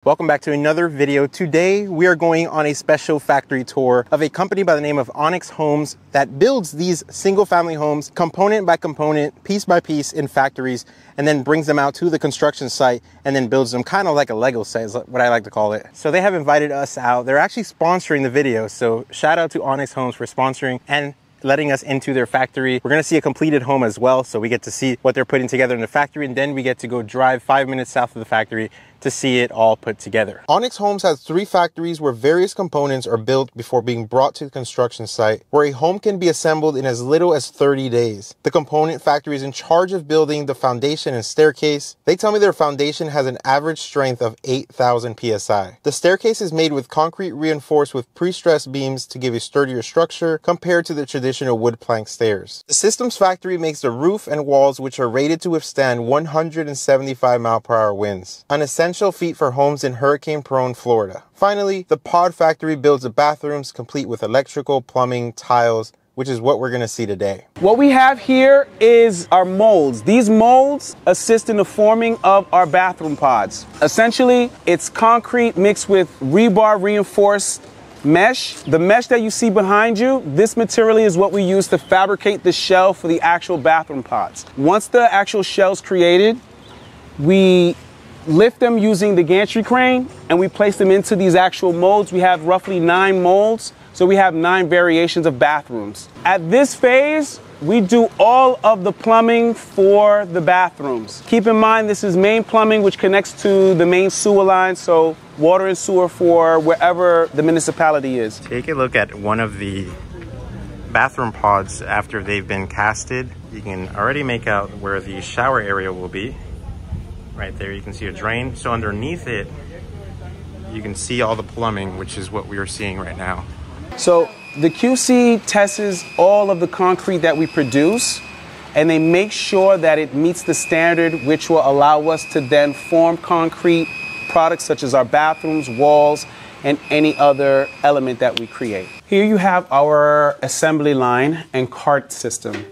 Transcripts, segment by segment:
Welcome back to another video. Today we are going on a special factory tour of a company by the name of Onyx Homes that builds these single family homes component by component, piece by piece in factories, and then brings them out to the construction site and then builds them kind of like a Lego set is what I like to call it. So they have invited us out. They're actually sponsoring the video. So shout out to Onyx Homes for sponsoring and letting us into their factory. We're gonna see a completed home as well. So we get to see what they're putting together in the factory, and then we get to go drive 5 minutes south of the factory to see it all put together. Onyx Homes has 3 factories where various components are built before being brought to the construction site, where a home can be assembled in as little as 30 days. The component factory is in charge of building the foundation and staircase. They tell me their foundation has an average strength of 8,000 psi. The staircase is made with concrete reinforced with pre-stressed beams to give a sturdier structure compared to the traditional wood plank stairs. The systems factory makes the roof and walls, which are rated to withstand 175 mph winds. An essential feat for homes in hurricane-prone Florida. Finally, the pod factory builds the bathrooms complete with electrical, plumbing, tiles, which is what we're going to see today. What we have here is our molds. These molds assist in the forming of our bathroom pods. Essentially, it's concrete mixed with rebar reinforced mesh. The mesh that you see behind you, this material is what we use to fabricate the shell for the actual bathroom pods. Once the actual shell's created, we lift them using the gantry crane and we place them into these actual molds. We have roughly 9 molds, so we have 9 variations of bathrooms. At this phase, we do all of the plumbing for the bathrooms. Keep in mind, this is main plumbing, which connects to the main sewer line, so water and sewer for wherever the municipality is. Take a look at one of the bathroom pods after they've been casted. You can already make out where the shower area will be. Right there, you can see a drain. So underneath it, you can see all the plumbing, which is what we are seeing right now. So the QC tests all of the concrete that we produce, and they make sure that it meets the standard, which will allow us to then form concrete products such as our bathrooms, walls, and any other element that we create. Here you have our assembly line and cart system.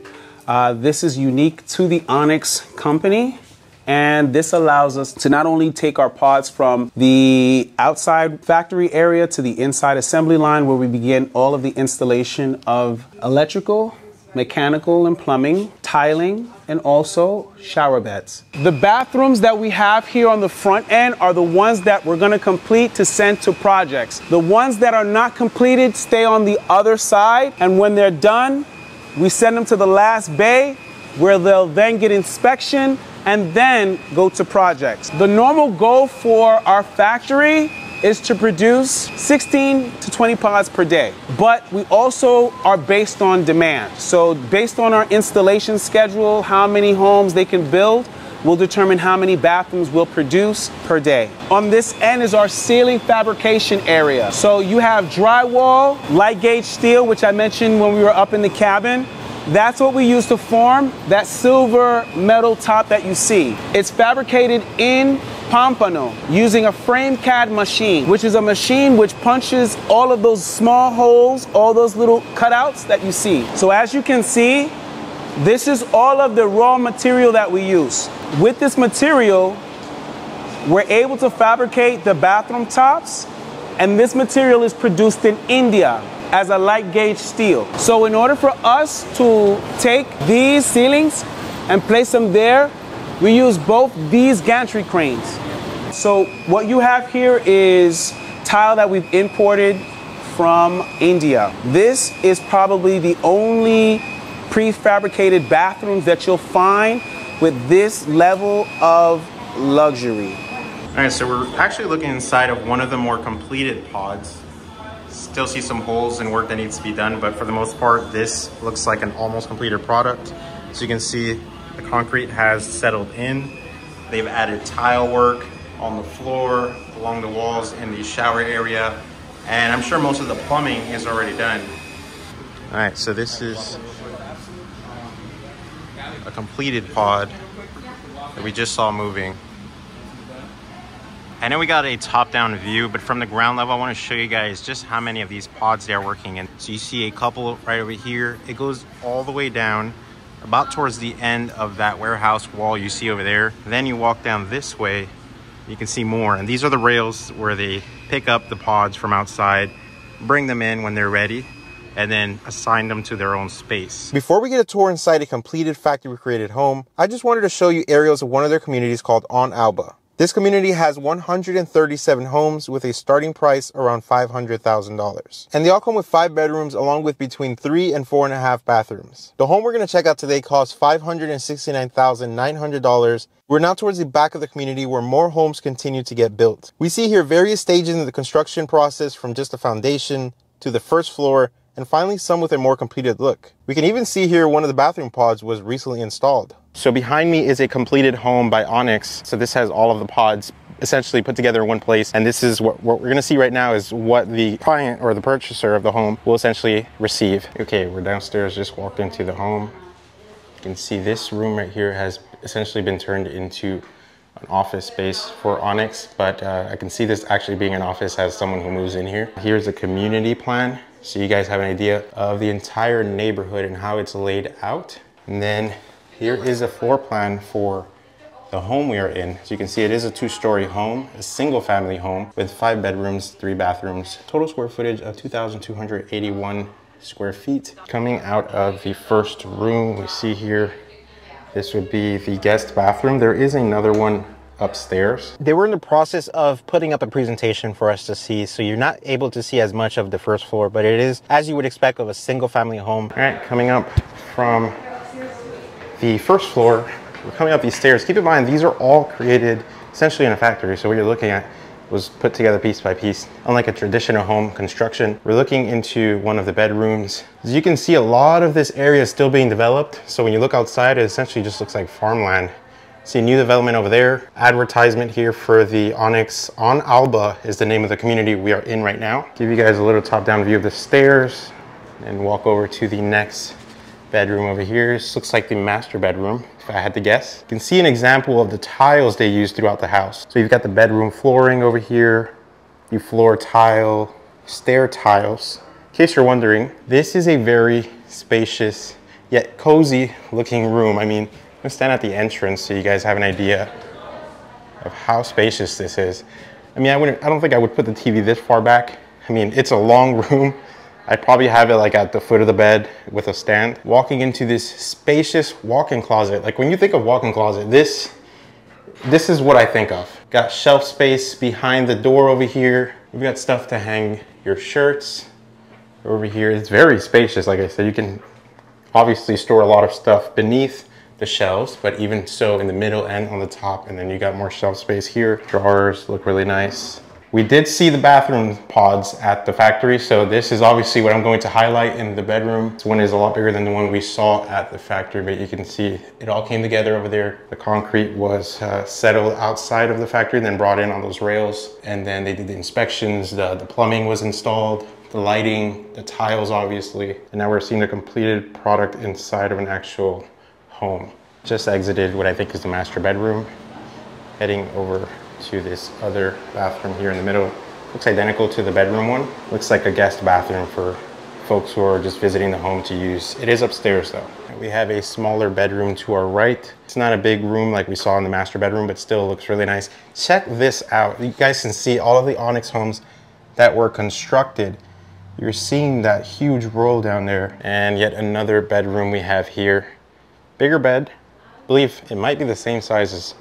This is unique to the Onyx company. And this allows us to not only take our pods from the outside factory area to the inside assembly line, where we begin all of the installation of electrical, mechanical, and plumbing, tiling, and also shower beds. The bathrooms that we have here on the front end are the ones that we're going to complete to send to projects. The ones that are not completed stay on the other side, and when they're done, we send them to the last bay, where they'll then get inspection and then go to projects. The normal goal for our factory is to produce 16 to 20 pods per day, but we also are based on demand. So based on our installation schedule, how many homes they can build will determine how many bathrooms we'll produce per day. On this end is our ceiling fabrication area. So you have drywall, light gauge steel, which I mentioned when we were up in the cabin. That's what we use to form that silver metal top that you see. It's fabricated in Pompano using a frame CAD machine, which is a machine which punches all of those small holes, all those little cutouts that you see. So as you can see, this is all of the raw material that we use. With this material, we're able to fabricate the bathroom tops, and this material is produced in India as a light gauge steel. So in order for us to take these ceilings and place them there, we use both these gantry cranes. So what you have here is tile that we've imported from India. This is probably the only prefabricated bathrooms that you'll find with this level of luxury. All right, so we're actually looking inside of one of the more completed pods. Still see some holes and work that needs to be done, but for the most part, this looks like an almost completed product. So you can see the concrete has settled in. They've added tile work on the floor, along the walls in the shower area, and I'm sure most of the plumbing is already done. All right, so this is a completed pod that we just saw moving. I know we got a top-down view, but from the ground level, I want to show you guys just how many of these pods they're working in. So you see a couple right over here. It goes all the way down, about towards the end of that warehouse wall you see over there. Then you walk down this way, You can see more, and these are the rails where they pick up the pods from outside, bring them in when they're ready, and then assign them to their own space. Before we get a tour inside a completed factory created home, I just wanted to show you aerials of one of their communities called On Alba. This community has 137 homes with a starting price around $500,000. And they all come with 5 bedrooms along with between 3 and 4.5 bathrooms. The home we're going to check out today costs $569,900. We're now towards the back of the community where more homes continue to get built. We see here various stages in the construction process, from just the foundation to the first floor, and finally some with a more completed look. We can even see here one of the bathroom pods was recently installed. So behind me is a completed home by Onyx. So this has all of the pods essentially put together in one place. And this is what we're gonna see right now is what the client or the purchaser of the home will essentially receive. Okay, we're downstairs, just walked into the home. You can see this room right here has essentially been turned into an office space for Onyx, but I can see this actually being an office as someone who moves in here. Here's a community plan, so you guys have an idea of the entire neighborhood and how it's laid out. And then here is a floor plan for the home we are in. So you can see it is a 2-story home, a single family home with 5 bedrooms, 3 bathrooms, total square footage of 2,281 square feet. Coming out of the first room, we see here, this would be the guest bathroom. There is another one upstairs. They were in the process of putting up a presentation for us to see, so you're not able to see as much of the first floor, but it is as you would expect of a single family home. All right, coming up from the first floor, we're coming up these stairs. Keep in mind, these are all created essentially in a factory, so what you're looking at was put together piece by piece. Unlike a traditional home construction, we're looking into one of the bedrooms. As you can see, a lot of this area is still being developed, so when you look outside, it essentially just looks like farmland. See new development over there. Advertisement here for the Onyx. On Alba is the name of the community we are in right now. Give you guys a little top-down view of the stairs and walk over to the next bedroom over here. This looks like the master bedroom, if I had to guess. You can see an example of the tiles they use throughout the house. So you've got the bedroom flooring over here, you floor tile, stair tiles. In case you're wondering, this is a very spacious yet cozy looking room. I mean, I'm gonna stand at the entrance so you guys have an idea of how spacious this is. I mean, I don't think I would put the TV this far back. I mean, it's a long room. I'd probably have it like at the foot of the bed with a stand. Walking into this spacious walk-in closet. Like when you think of walk-in closet, this is what I think of. Got shelf space behind the door over here. We've got stuff to hang your shirts over here. It's very spacious. Like I said, you can obviously store a lot of stuff beneath the shelves, but even so in the middle and on the top. And then you got more shelf space here. Drawers look really nice. We did see the bathroom pods at the factory, so this is obviously what I'm going to highlight in the bedroom. This one is a lot bigger than the one we saw at the factory, but you can see it all came together over there. The concrete was settled outside of the factory, then brought in on those rails, and then they did the inspections, the plumbing was installed, the lighting, the tiles obviously, and now we're seeing the completed product inside of an actual home. Just exited what I think is the master bedroom, heading over to this other bathroom here in the middle. Looks identical to the bedroom one. Looks like a guest bathroom for folks who are just visiting the home to use. It is upstairs though. We have a smaller bedroom to our right. It's not a big room like we saw in the master bedroom, but still looks really nice. Check this out. You guys can see all of the Onyx homes that were constructed. You're seeing that huge roll down there. And yet another bedroom we have here. Bigger bed. I believe it might be the same size as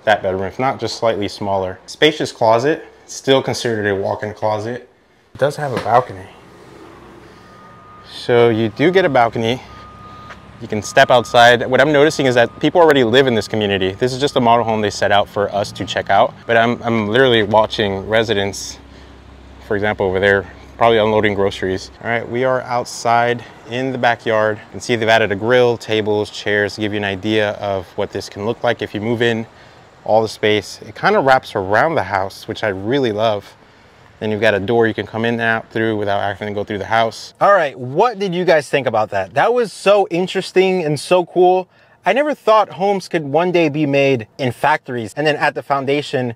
that bedroom, if not just slightly smaller. Spacious closet, still considered a walk-in closet. It does have a balcony. So you do get a balcony. You can step outside. What I'm noticing is that people already live in this community. This is just a model home they set out for us to check out. But I'm literally watching residents, for example, over there, probably unloading groceries. All right, we are outside in the backyard. You can see they've added a grill, tables, chairs to give you an idea of what this can look like if you move in. All the space. It kind of wraps around the house, which I really love. Then you've got a door you can come in and out through without having to go through the house. All right, what did you guys think about that? That was so interesting and so cool. I never thought homes could one day be made in factories, and then at the foundation,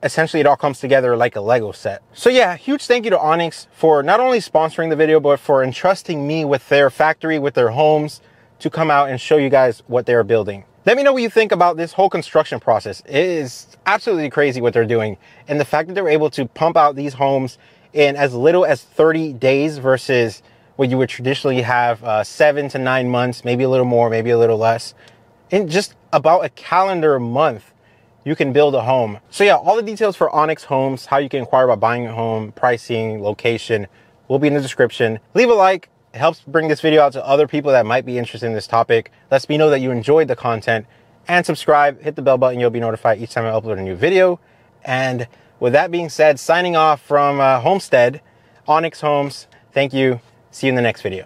essentially it all comes together like a Lego set. So yeah, huge thank you to Onyx for not only sponsoring the video, but for entrusting me with their factory, with their homes, to come out and show you guys what they're building. Let me know what you think about this whole construction process. It is absolutely crazy what they're doing. And the fact that they're able to pump out these homes in as little as 30 days versus what you would traditionally have 7 to 9 months, maybe a little more, maybe a little less. In just about a calendar month, you can build a home. So yeah, all the details for Onyx Homes, how you can inquire about buying a home, pricing, location, will be in the description. Leave a like. It helps bring this video out to other people that might be interested in this topic. Lets me know that you enjoyed the content. And subscribe, hit the bell button. You'll be notified each time I upload a new video. And with that being said, signing off from Homestead, Onyx Homes. Thank you. See you in the next video.